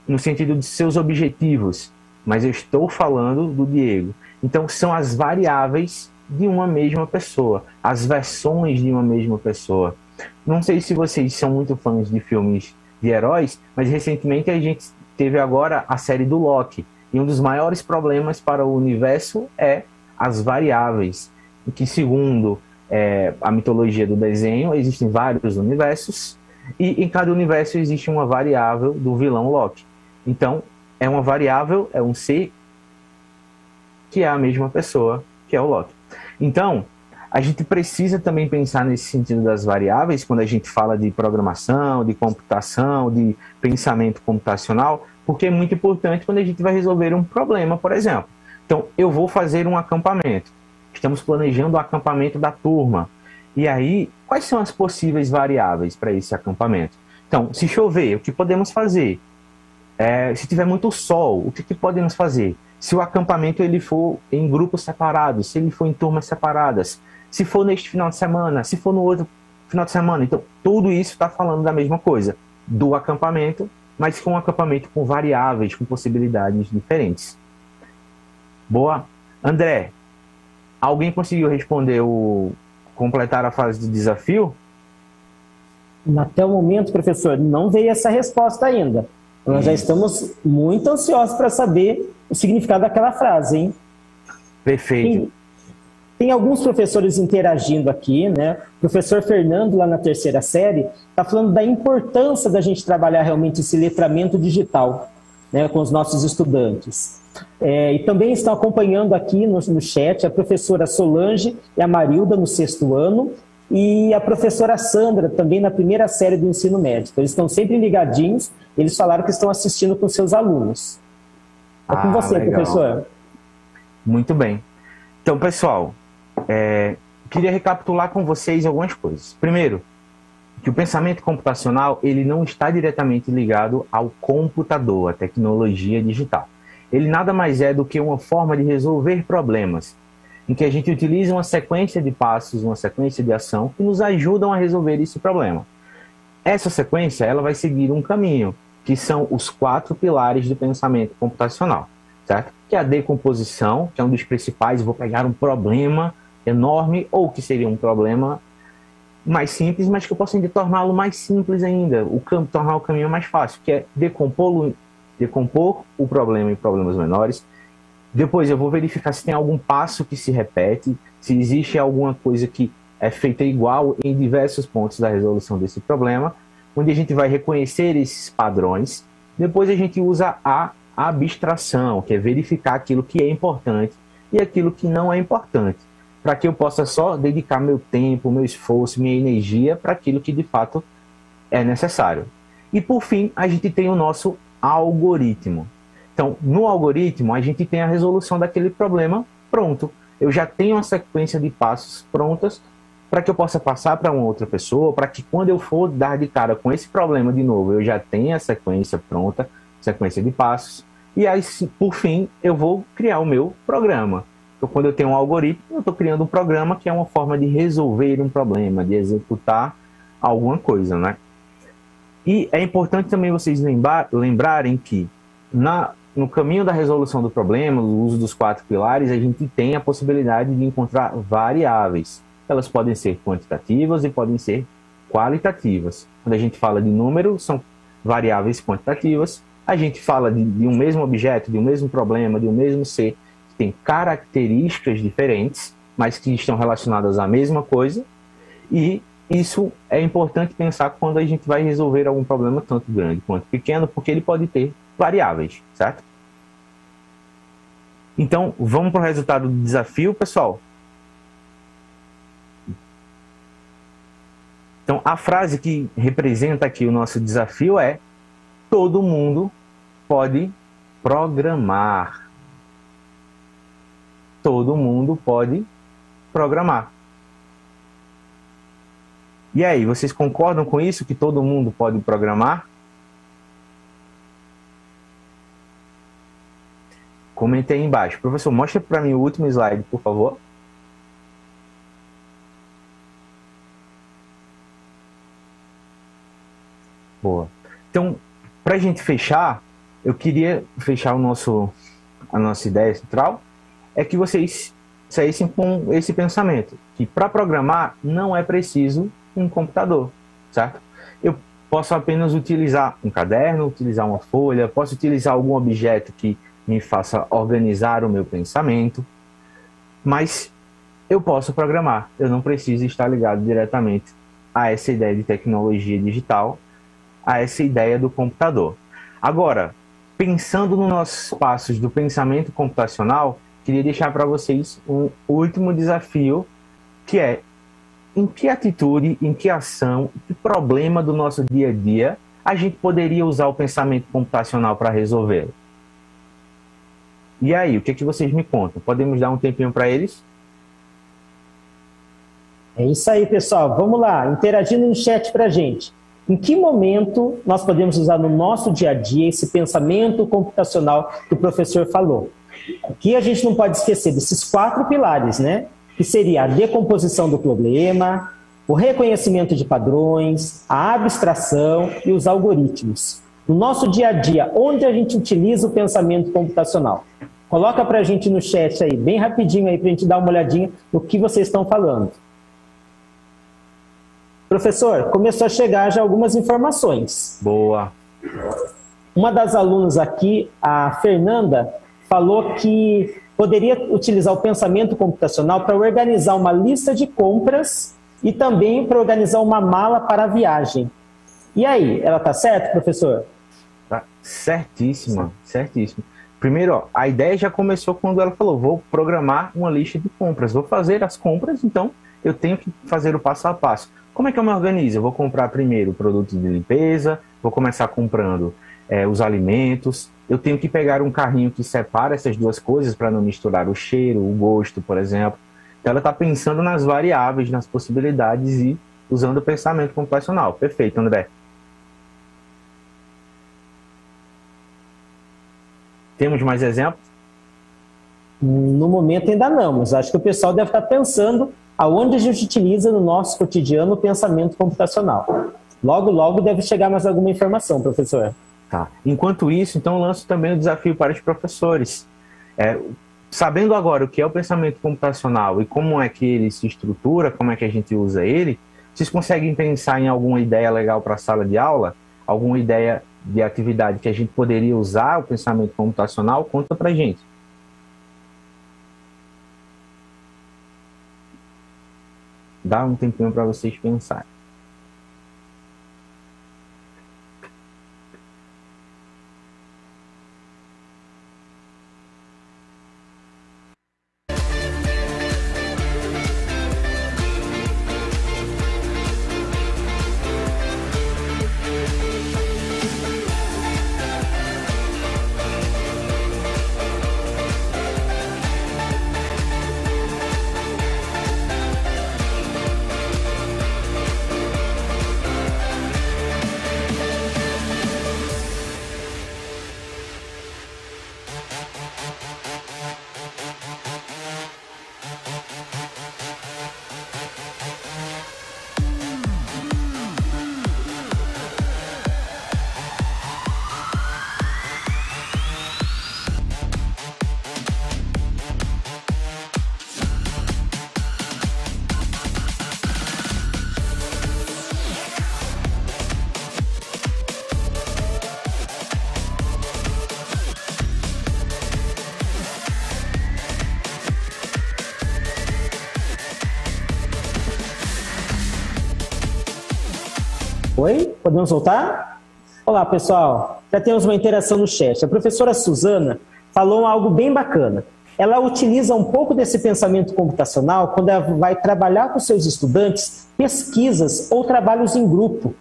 no sentido de seus objetivos, mas eu estou falando do Diego. Então, são as variáveis de uma mesma pessoa, as versões de uma mesma pessoa. Não sei se vocês são muito fãs de filmes de heróis, mas recentemente a gente teve agora a série do Loki. E um dos maiores problemas para o universo é as variáveis, que segundo a mitologia do desenho, existem vários universos, e em cada universo existe uma variável do vilão Loki. Então, é uma variável, é um ser que é a mesma pessoa, que é o Loki. Então, a gente precisa também pensar nesse sentido das variáveis, quando a gente fala de programação, de computação, de pensamento computacional, porque é muito importante quando a gente vai resolver um problema, por exemplo. Então, eu vou fazer um acampamento. Estamos planejando o acampamento da turma. E aí, quais são as possíveis variáveis para esse acampamento? Então, se chover, o que podemos fazer? Se tiver muito sol, o que podemos fazer? Se o acampamento ele for em grupos separados, se ele for em turmas separadas, se for neste final de semana, se for no outro final de semana. Então, tudo isso está falando da mesma coisa, do acampamento, mas com um acampamento com variáveis, com possibilidades diferentes. Boa. André, alguém conseguiu responder completar a fase de desafio? Até o momento, professor, não veio essa resposta ainda. Nós já estamos muito ansiosos para saber o significado daquela frase, hein? Perfeito. Tem alguns professores interagindo aqui, né? O professor Fernando, lá na terceira série, está falando da importância da gente trabalhar realmente esse letramento digital, né, com os nossos estudantes. E também estão acompanhando aqui no chat a professora Solange e a Marilda, no 6º ano, e a professora Sandra, também na primeira série do ensino médio. Eles estão sempre ligadinhos, eles falaram que estão assistindo com seus alunos. É com você, legal. professor. Muito bem. Então, pessoal, queria recapitular com vocês algumas coisas. Primeiro, que o pensamento computacional ele não está diretamente ligado ao computador, à tecnologia digital. Ele nada mais é do que uma forma de resolver problemas, em que a gente utiliza uma sequência de passos, uma sequência de ação que nos ajudam a resolver esse problema. Essa sequência ela vai seguir um caminho, que são os 4 pilares do pensamento computacional, certo? Que é a decomposição, que é um dos principais. Vou pegar um problema enorme, ou que seria um problema mais simples, mas que eu posso ainda torná-lo mais simples ainda, tornar o caminho mais fácil, que é decompor o problema em problemas menores. Depois eu vou verificar se tem algum passo que se repete, se existe alguma coisa que é feita igual em diversos pontos da resolução desse problema, onde a gente vai reconhecer esses padrões. Depois a gente usa a abstração, que é verificar aquilo que é importante e aquilo que não é importante, para que eu possa só dedicar meu tempo, meu esforço, minha energia para aquilo que de fato é necessário. E por fim, a gente tem o nosso algoritmo. Então, no algoritmo, a gente tem a resolução daquele problema pronto. Eu já tenho uma sequência de passos prontas para que eu possa passar para uma outra pessoa, para que quando eu for dar de cara com esse problema de novo, eu já tenha a sequência pronta, sequência de passos, e aí, por fim, eu vou criar o meu programa. Então, quando eu tenho um algoritmo, eu estou criando um programa que é uma forma de resolver um problema, de executar alguma coisa, né? E é importante também vocês lembrarem que no caminho da resolução do problema, no uso dos 4 pilares, a gente tem a possibilidade de encontrar variáveis. Elas podem ser quantitativas e podem ser qualitativas. Quando a gente fala de número, são variáveis quantitativas. A gente fala de um mesmo objeto, de um mesmo problema, de um mesmo ser, que tem características diferentes, mas que estão relacionadas à mesma coisa. E isso é importante pensar quando a gente vai resolver algum problema tanto grande quanto pequeno, porque ele pode ter variáveis, certo? Então, vamos para o resultado do desafio, pessoal? Então, a frase que representa aqui o nosso desafio é: todo mundo pode programar. Todo mundo pode programar. E aí, vocês concordam com isso, que todo mundo pode programar? Comente aí embaixo. Professor, mostra para mim o último slide, por favor. Boa. Então, para a gente fechar, eu queria fechar a nossa ideia central, é que vocês saíssem com esse pensamento, que para programar não é preciso um computador, certo? Eu posso apenas utilizar um caderno, utilizar uma folha, posso utilizar algum objeto que me faça organizar o meu pensamento, mas eu posso programar, eu não preciso estar ligado diretamente a essa ideia de tecnologia digital, a essa ideia do computador. Agora, pensando nos nossos passos do pensamento computacional, queria deixar para vocês um último desafio, que é em que atitude, em que ação, que problema do nosso dia a dia a gente poderia usar o pensamento computacional para resolvê-lo. E aí, o que é que vocês me contam? Podemos dar um tempinho para eles? É isso aí, pessoal. Vamos lá, interagindo no chat para a gente. Em que momento nós podemos usar no nosso dia a dia esse pensamento computacional que o professor falou? Aqui a gente não pode esquecer desses 4 pilares, né? Que seria a decomposição do problema, o reconhecimento de padrões, a abstração e os algoritmos. No nosso dia a dia, onde a gente utiliza o pensamento computacional? Coloca para a gente no chat aí, bem rapidinho aí, para a gente dar uma olhadinha no que vocês estão falando. Professor, começou a chegar já algumas informações. Boa. Uma das alunas aqui, a Fernanda, falou que poderia utilizar o pensamento computacional para organizar uma lista de compras e também para organizar uma mala para a viagem. E aí, ela está certa, professor? Tá certíssima, certíssima. Primeiro, ó, a ideia já começou quando ela falou, vou programar uma lista de compras, vou fazer as compras, então eu tenho que fazer o passo a passo. Como é que eu me organizo? Eu vou comprar primeiro produtos de limpeza, vou começar comprando os alimentos, eu tenho que pegar um carrinho que separa essas duas coisas para não misturar o cheiro, o gosto, por exemplo. Então ela está pensando nas variáveis, nas possibilidades e usando o pensamento computacional. Perfeito, André. Temos mais exemplos? No momento ainda não, mas acho que o pessoal deve estar pensando aonde a gente utiliza no nosso cotidiano o pensamento computacional. Logo, logo deve chegar mais alguma informação, professor. Tá. Enquanto isso, então, lanço também o desafio para os professores. Sabendo agora o que é o pensamento computacional e como é que ele se estrutura, como é que a gente usa ele, vocês conseguem pensar em alguma ideia legal para a sala de aula? Alguma ideia de atividade que a gente poderia usar o pensamento computacional? Conta para a gente. Dá um tempinho para vocês pensarem. Oi? Podemos voltar? Olá, pessoal. Já temos uma interação no chat. A professora Suzana falou algo bem bacana. Ela utiliza um pouco desse pensamento computacional quando ela vai trabalhar com seus estudantes pesquisas ou trabalhos em grupo.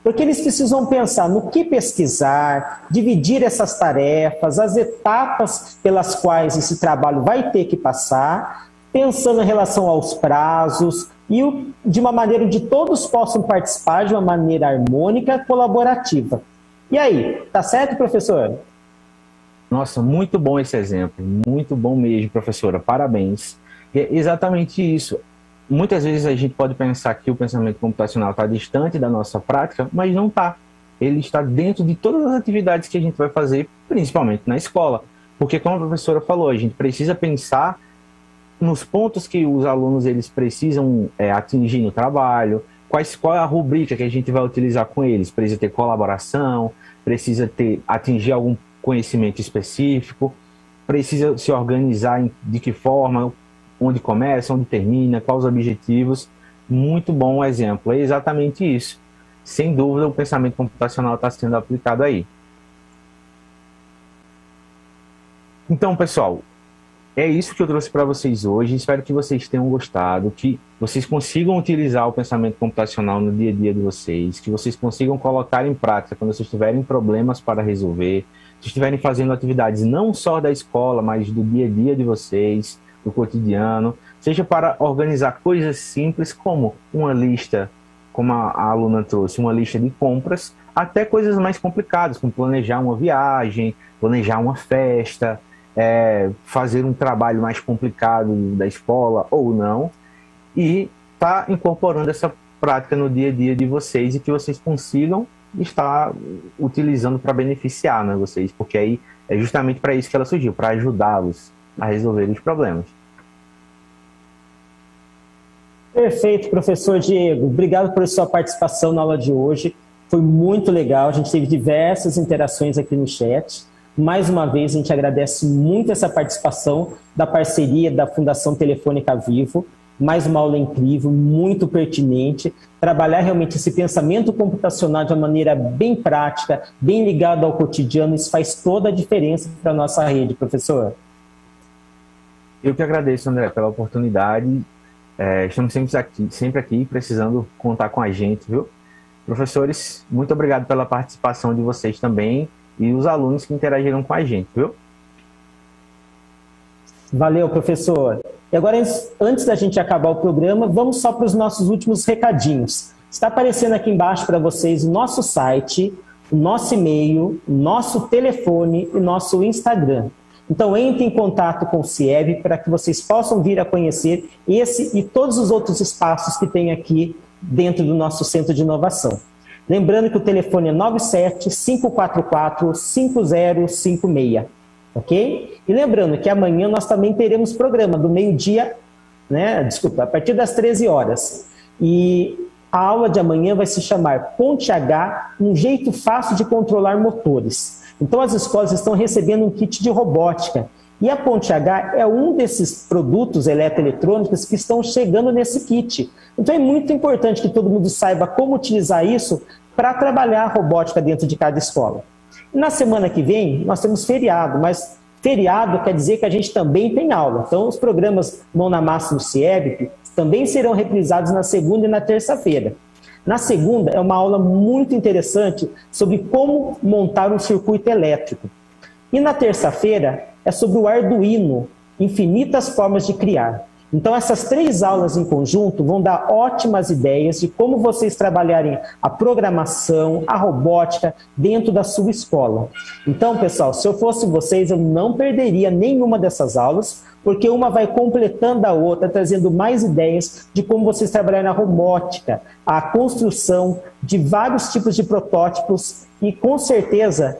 Porque eles precisam pensar no que pesquisar, dividir essas tarefas, as etapas pelas quais esse trabalho vai ter que passar, pensando em relação aos prazos, e de uma maneira onde todos possam participar de uma maneira harmônica, colaborativa. E aí, tá certo, professor? Nossa, muito bom esse exemplo, muito bom mesmo, professora, parabéns. E é exatamente isso. Muitas vezes a gente pode pensar que o pensamento computacional está distante da nossa prática, mas não está. Ele está dentro de todas as atividades que a gente vai fazer, principalmente na escola. Porque, como a professora falou, a gente precisa pensar nos pontos que os alunos eles precisam atingir no trabalho, qual é a rubrica que a gente vai utilizar com eles. Precisa ter colaboração, precisa atingir algum conhecimento específico, precisa se organizar de que forma, onde começa, onde termina, quais os objetivos. Muito bom exemplo, é exatamente isso. Sem dúvida, o pensamento computacional está sendo aplicado aí. Então, pessoal, é isso que eu trouxe para vocês hoje. Espero que vocês tenham gostado, que vocês consigam utilizar o pensamento computacional no dia a dia de vocês, que vocês consigam colocar em prática quando vocês tiverem problemas para resolver, se estiverem fazendo atividades não só da escola, mas do dia a dia de vocês, do cotidiano, seja para organizar coisas simples como uma lista, como a aluna trouxe, uma lista de compras, até coisas mais complicadas, como planejar uma viagem, planejar uma festa, fazer um trabalho mais complicado da escola ou não, e tá incorporando essa prática no dia a dia de vocês e que vocês consigam estar utilizando para beneficiar, né, vocês, porque aí é justamente para isso que ela surgiu, para ajudá-los a resolver os problemas. Perfeito, professor Diego. Obrigado por sua participação na aula de hoje. Foi muito legal, a gente teve diversas interações aqui no chat. Mais uma vez, a gente agradece muito essa participação da parceria da Fundação Telefônica Vivo. Mais uma aula incrível, muito pertinente. Trabalhar realmente esse pensamento computacional de uma maneira bem prática, bem ligada ao cotidiano, isso faz toda a diferença para a nossa rede, professor. Eu que agradeço, André, pela oportunidade. Estamos sempre aqui, precisando contar com a gente, viu? Professores, muito obrigado pela participação de vocês também e os alunos que interagiram com a gente, viu? Valeu, professor. E agora, antes da gente acabar o programa, vamos só para os nossos últimos recadinhos. Está aparecendo aqui embaixo para vocês o nosso site, o nosso e-mail, o nosso telefone e o nosso Instagram. Então, entre em contato com o CIEB para que vocês possam vir a conhecer esse e todos os outros espaços que tem aqui dentro do nosso Centro de Inovação. Lembrando que o telefone é 97-544-5056, ok? E lembrando que amanhã nós também teremos programa do meio-dia, a partir das 13 horas. E a aula de amanhã vai se chamar Ponte H, um jeito fácil de controlar motores. Então as escolas estão recebendo um kit de robótica. E a Ponte H é um desses produtos eletroeletrônicos que estão chegando nesse kit. Então é muito importante que todo mundo saiba como utilizar isso para trabalhar a robótica dentro de cada escola. E na semana que vem nós temos feriado, mas feriado quer dizer que a gente também tem aula. Então os programas Mão na Massa no CIEBP também serão reprisados na segunda e na terça-feira. Na segunda é uma aula muito interessante sobre como montar um circuito elétrico. E na terça-feira é sobre o Arduino, infinitas formas de criar. Então essas 3 aulas em conjunto vão dar ótimas ideias de como vocês trabalharem a programação, a robótica dentro da sua escola. Então, pessoal, se eu fosse vocês, eu não perderia nenhuma dessas aulas, porque uma vai completando a outra, trazendo mais ideias de como vocês trabalharem na robótica, a construção de vários tipos de protótipos e, com certeza,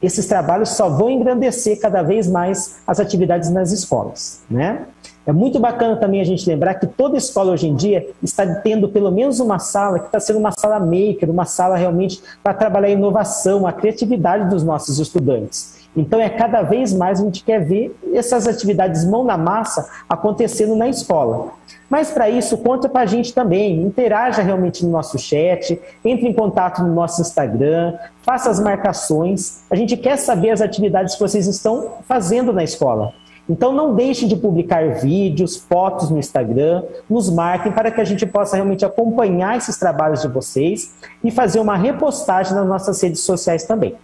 esses trabalhos só vão engrandecer cada vez mais as atividades nas escolas, né? É muito bacana também a gente lembrar que toda escola hoje em dia está tendo pelo menos uma sala que está sendo uma sala maker, uma sala realmente para trabalhar a inovação, a criatividade dos nossos estudantes. Então, cada vez mais a gente quer ver essas atividades mão na massa acontecendo na escola. Mas, para isso, conta para a gente também. Interaja realmente no nosso chat, entre em contato no nosso Instagram, faça as marcações. A gente quer saber as atividades que vocês estão fazendo na escola. Então, não deixem de publicar vídeos, fotos no Instagram, nos marquem para que a gente possa realmente acompanhar esses trabalhos de vocês e fazer uma repostagem nas nossas redes sociais também.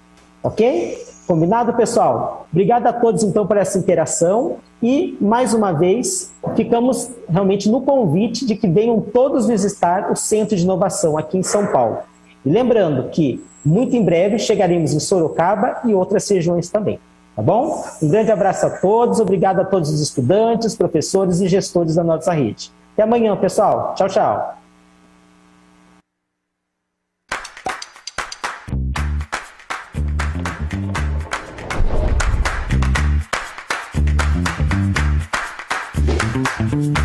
Ok? Combinado, pessoal? Obrigado a todos, então, por essa interação e, mais uma vez, ficamos realmente no convite de que venham todos visitar o Centro de Inovação aqui em São Paulo. E lembrando que, muito em breve, chegaremos em Sorocaba e outras regiões também, tá bom? Um grande abraço a todos, obrigado a todos os estudantes, professores e gestores da nossa rede. Até amanhã, pessoal. Tchau, tchau. Thank you.